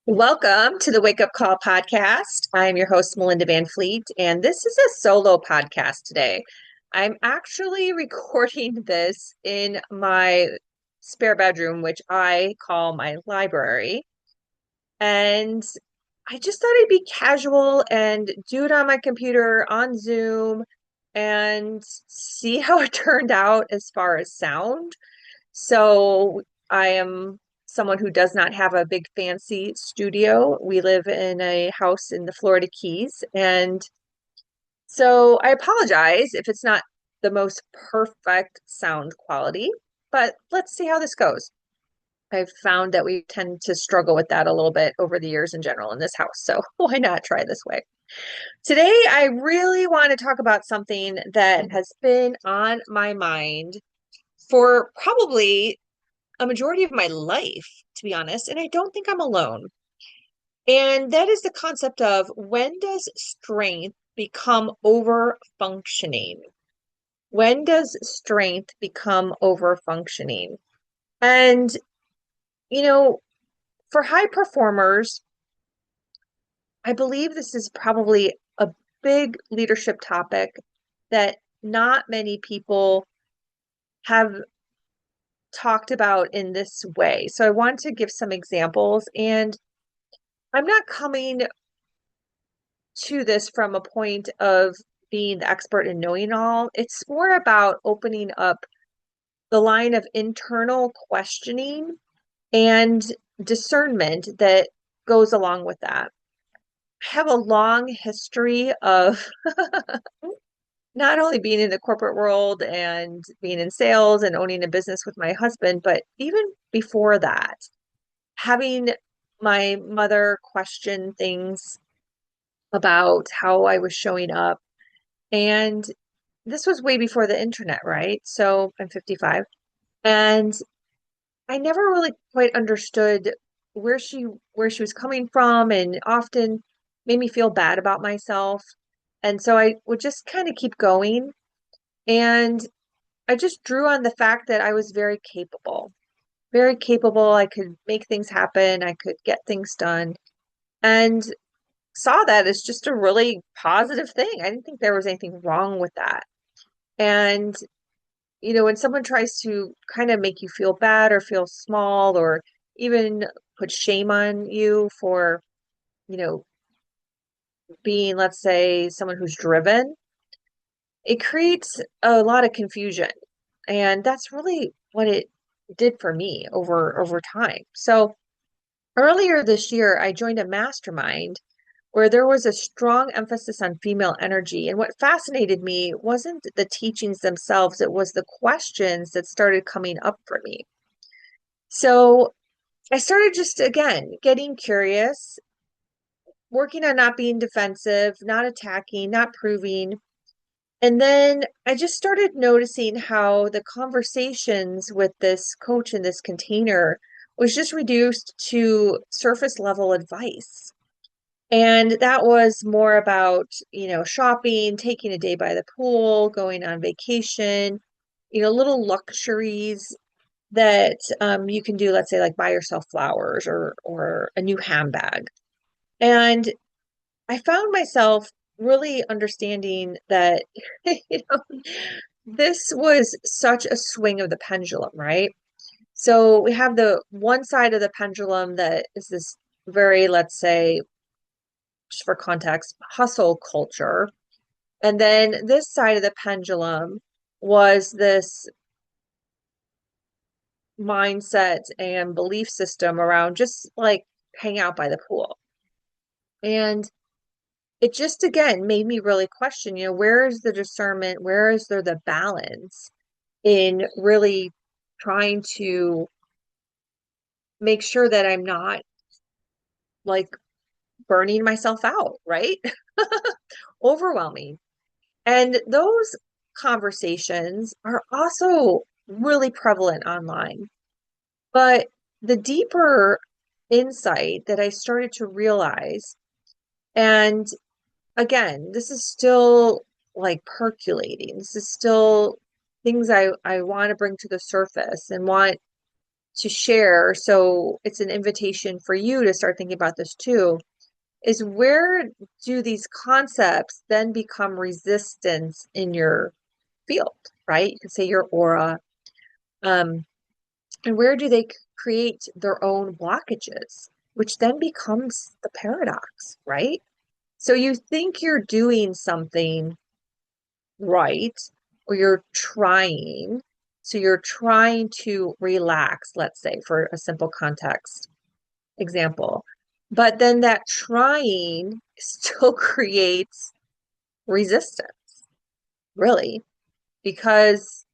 Welcome to the Wake Up Call podcast. I'm your host, Melinda Van Fleet, and this is a solo podcast today. I'm actually recording this in my spare bedroom, which I call my library. And I just thought I'd be casual and do it on my computer on Zoom and see how it turned out as far as sound. So I am someone who does not have a big fancy studio. We live in a house in the Florida Keys. And so I apologize if it's not the most perfect sound quality, but let's see how this goes. I've found that we tend to struggle with that a little bit over the years in general in this house. So why not try this way? Today, I really want to talk about something that has been on my mind for probably a majority of my life, to be honest, and I don't think I'm alone. And that is the concept of, when does strength become over functioning? When does strength become over functioning? And, you know, for high performers, I believe this is probably a big leadership topic that not many people have talked about in this way. So I want to give some examples, and I'm not coming to this from a point of being the expert and knowing all. It's more about opening up the line of internal questioning and discernment that goes along with that. I have a long history of not only being in the corporate world and being in sales and owning a business with my husband, but even before that, having my mother question things about how I was showing up. And this was way before the internet, right? So I'm 55. And I never really quite understood where she was coming from, and often made me feel bad about myself. And so I would just kind of keep going. And I just drew on the fact that I was very capable, very capable. I could make things happen. I could get things done. And saw that as just a really positive thing. I didn't think there was anything wrong with that. And, when someone tries to kind of make you feel bad or feel small, or even put shame on you for, you know, being, let's say, someone who's driven, it creates a lot of confusion. And that's really what it did for me over time. So earlier this year, I joined a mastermind where there was a strong emphasis on female energy. And what fascinated me wasn't the teachings themselves, it was the questions that started coming up for me. So I started just, again, getting curious, working on not being defensive, not attacking, not proving. And then I just started noticing how the conversations with this coach in this container was just reduced to surface level advice. And that was more about, shopping, taking a day by the pool, going on vacation, little luxuries that you can do, let's say, like buy yourself flowers or a new handbag. And I found myself really understanding that, you know, this was such a swing of the pendulum, right? So we have the one side of the pendulum that is this very, let's say, just for context, hustle culture. And then this side of the pendulum was this mindset and belief system around just like hang out by the pool. And it just again made me really question, where is the discernment? Where is there the balance in really trying to make sure that I'm not like burning myself out, right? Overwhelming. And those conversations are also really prevalent online. But the deeper insight that I started to realize, and again, this is still like percolating, this is still things I want to bring to the surface and want to share, so it's an invitation for you to start thinking about this too, is where do these concepts then become resistance in your field, right? You could say your aura. Um, and where do they create their own blockages, which then becomes the paradox, right? So you think you're doing something right, or you're trying. So you're trying to relax, let's say, for a simple context example. But then that trying still creates resistance, really, because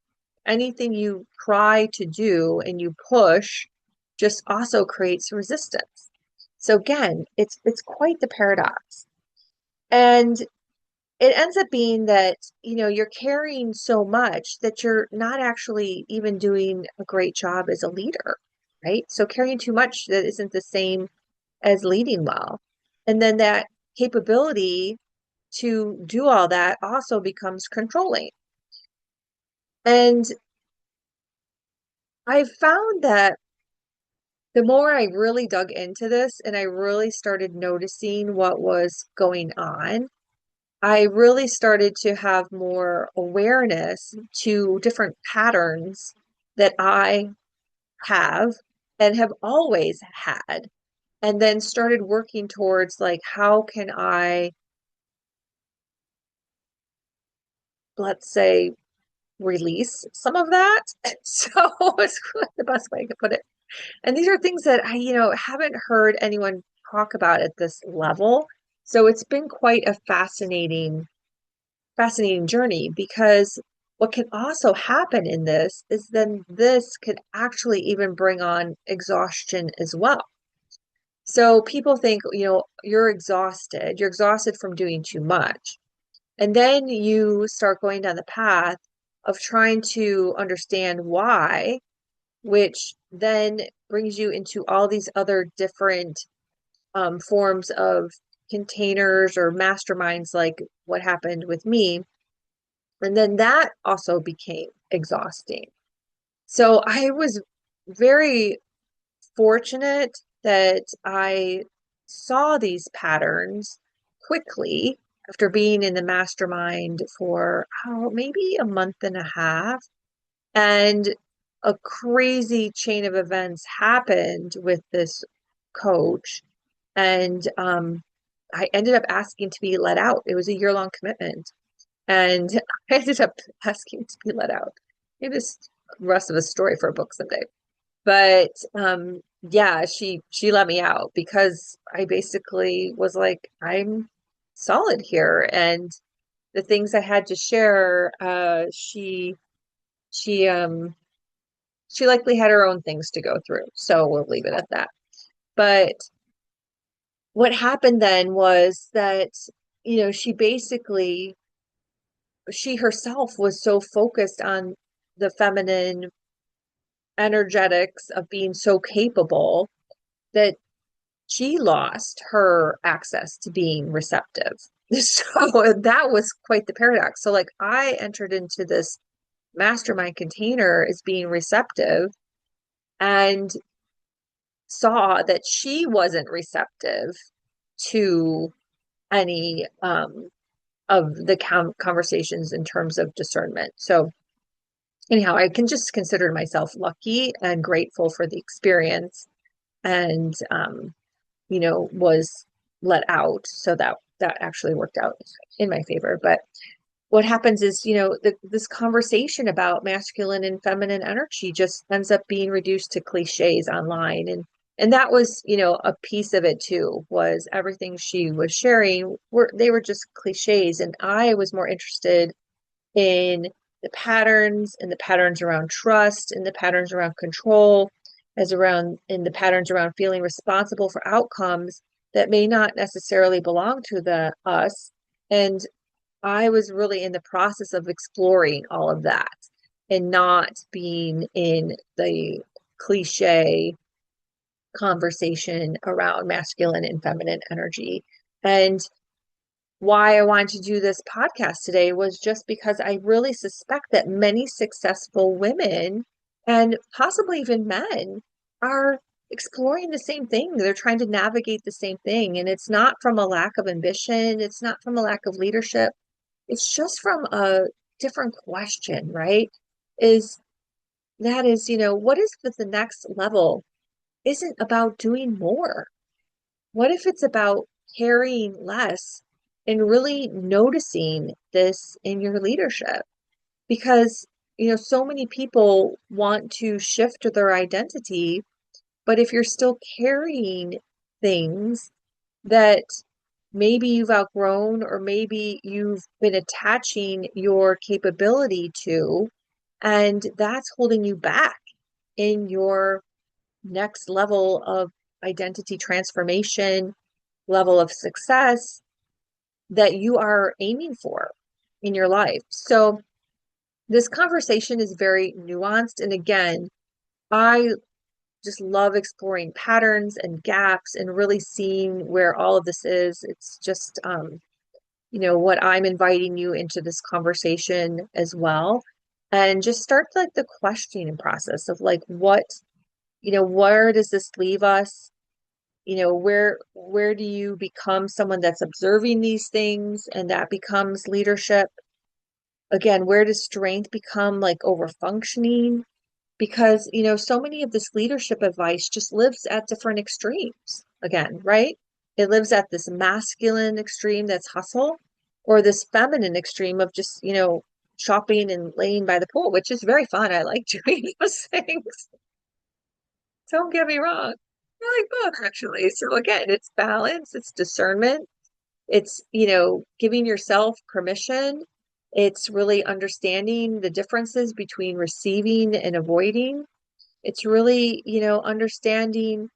anything you try to do and you push just also creates resistance. So again, it's quite the paradox. And it ends up being that, you're carrying so much that you're not actually even doing a great job as a leader, right? So carrying too much that isn't the same as leading well. And then that capability to do all that also becomes controlling. And I found that the more I really dug into this and I really started noticing what was going on, I really started to have more awareness to different patterns that I have and have always had. And then started working towards, like, how can I, let's say, release some of that? So it's the best way I could put it. And these are things that I, haven't heard anyone talk about at this level. So it's been quite a fascinating journey, because what can also happen in this is then this could actually even bring on exhaustion as well. So people think, you're exhausted from doing too much. And then you start going down the path of trying to understand why, which then brings you into all these other different forms of containers or masterminds, like what happened with me. And then that also became exhausting. So I was very fortunate that I saw these patterns quickly after being in the mastermind for maybe a month and a half. And a crazy chain of events happened with this coach. And I ended up asking to be let out. It was a year-long commitment. And I ended up asking to be let out. Maybe this rest of a story for a book someday. But yeah, she let me out because I basically was like, I'm solid here. And the things I had to share, she she likely had her own things to go through. So we'll leave it at that. But what happened then was that, she basically, she herself was so focused on the feminine energetics of being so capable that she lost her access to being receptive. So that was quite the paradox. So, like, I entered into this mastermind container as being receptive and saw that she wasn't receptive to any of the conversations in terms of discernment. So anyhow, I can just consider myself lucky and grateful for the experience, and was let out. So that actually worked out in my favor. But what happens is, this conversation about masculine and feminine energy just ends up being reduced to cliches online. And that was, a piece of it too, was everything she was sharing they were just cliches. And I was more interested in the patterns, and the patterns around trust, and the patterns around control, in the patterns around feeling responsible for outcomes that may not necessarily belong to the us. And I was really in the process of exploring all of that and not being in the cliche conversation around masculine and feminine energy. And why I wanted to do this podcast today was just because I really suspect that many successful women, and possibly even men, are exploring the same thing. They're trying to navigate the same thing. And it's not from a lack of ambition, it's not from a lack of leadership. It's just from a different question, right? Is that is, what is the next level isn't about doing more? What if it's about carrying less and really noticing this in your leadership? Because, so many people want to shift their identity, but if you're still carrying things that maybe you've outgrown or maybe you've been attaching your capability to, and that's holding you back in your next level of identity transformation, level of success that you are aiming for in your life. So this conversation is very nuanced. And again, I just love exploring patterns and gaps and really seeing where all of this is. It's just, what I'm inviting you into this conversation as well. And just start like the questioning process of like, where does this leave us? Where do you become someone that's observing these things and that becomes leadership? Again, where does strength become like over functioning? Because, so many of this leadership advice just lives at different extremes again, right? It lives at this masculine extreme that's hustle, or this feminine extreme of just, shopping and laying by the pool, which is very fun. I like doing those things. Don't get me wrong. I like both actually. So again, it's balance, it's discernment, it's, giving yourself permission. It's really understanding the differences between receiving and avoiding. It's really, understanding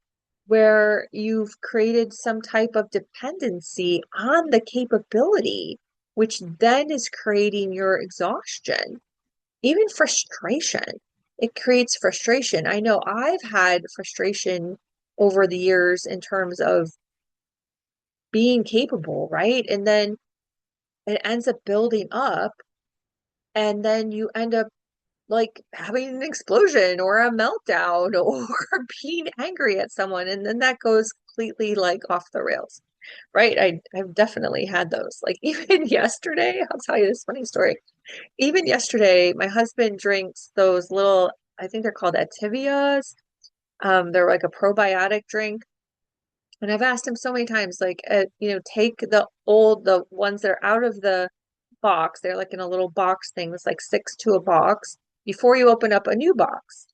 where you've created some type of dependency on the capability, which then is creating your exhaustion, even frustration. It creates frustration. I know I've had frustration over the years in terms of being capable, right? And then it ends up building up, and then you end up like having an explosion or a meltdown or being angry at someone, and then that goes completely like off the rails, right? I've definitely had those. Like even yesterday, I'll tell you this funny story. Even yesterday, my husband drinks those little, I think they're called Activias. They're like a probiotic drink. And I've asked him so many times, like, take the ones that are out of the box. They're like in a little box thing that's like six to a box before you open up a new box.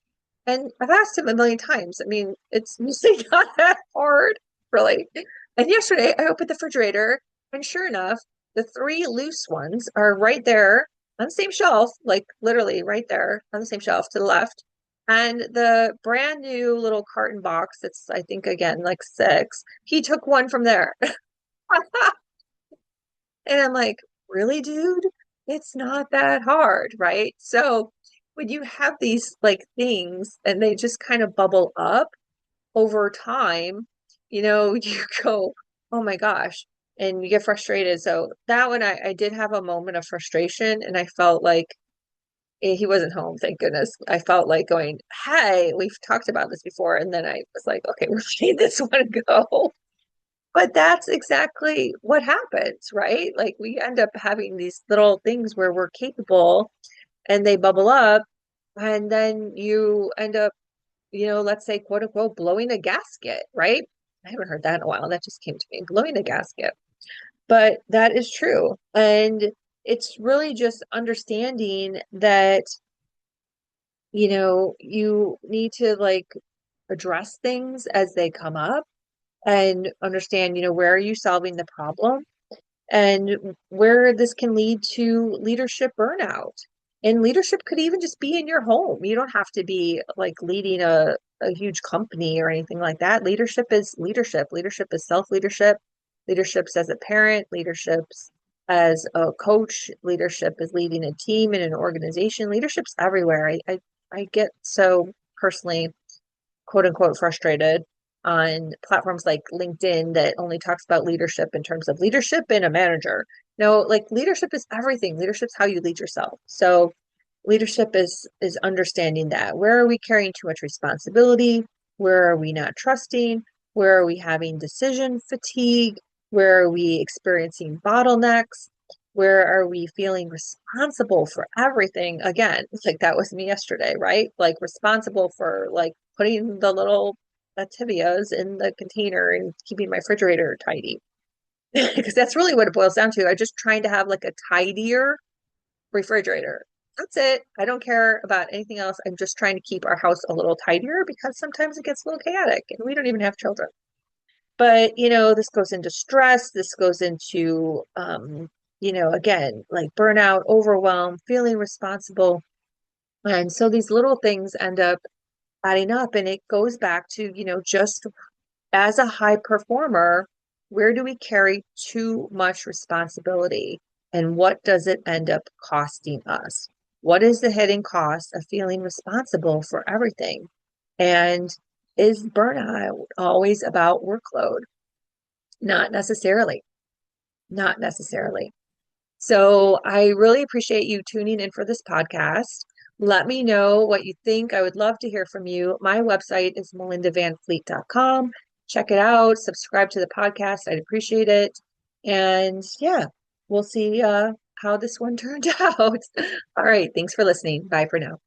And I've asked him a million times. I mean, it's usually not that hard, really. And yesterday I opened the refrigerator, and sure enough, the three loose ones are right there on the same shelf, like literally right there on the same shelf to the left. And the brand new little carton box, it's I think again like six, he took one from there. And I'm like, really, dude? It's not that hard, right? So when you have these like things and they just kind of bubble up over time, you go, oh my gosh, and you get frustrated. So that one, I did have a moment of frustration, and I felt like he wasn't home, thank goodness. I felt like going, hey, we've talked about this before. And then I was like, okay, we're letting this one go. But that's exactly what happens, right? Like we end up having these little things where we're capable and they bubble up, and then you end up, let's say, quote unquote, blowing a gasket, right? I haven't heard that in a while. That just came to me, blowing a gasket. But that is true. And it's really just understanding that, you need to like address things as they come up and understand, where are you solving the problem and where this can lead to leadership burnout. And leadership could even just be in your home. You don't have to be like leading a huge company or anything like that. Leadership is leadership. Leadership is self-leadership. Leadership's as a parent, leadership's as a coach, leadership is leading a team in an organization. Leadership's everywhere. I get so personally quote unquote frustrated on platforms like LinkedIn that only talks about leadership in terms of leadership and a manager. No, like leadership is everything. Leadership's how you lead yourself. So leadership is understanding that. Where are we carrying too much responsibility? Where are we not trusting? Where are we having decision fatigue? Where are we experiencing bottlenecks? Where are we feeling responsible for everything? Again, it's like that was me yesterday, right? Like responsible for like putting the little Activias in the container and keeping my refrigerator tidy. Because that's really what it boils down to. I'm just trying to have like a tidier refrigerator. That's it. I don't care about anything else. I'm just trying to keep our house a little tidier because sometimes it gets a little chaotic and we don't even have children. But, this goes into stress. This goes into, again, like burnout, overwhelm, feeling responsible. And so these little things end up adding up. And it goes back to, just as a high performer, where do we carry too much responsibility? And what does it end up costing us? What is the hidden cost of feeling responsible for everything? And is burnout always about workload? Not necessarily. Not necessarily. So I really appreciate you tuning in for this podcast. Let me know what you think. I would love to hear from you. My website is melindavanfleet.com. Check it out. Subscribe to the podcast. I'd appreciate it. And yeah, we'll see how this one turned out. All right. Thanks for listening. Bye for now.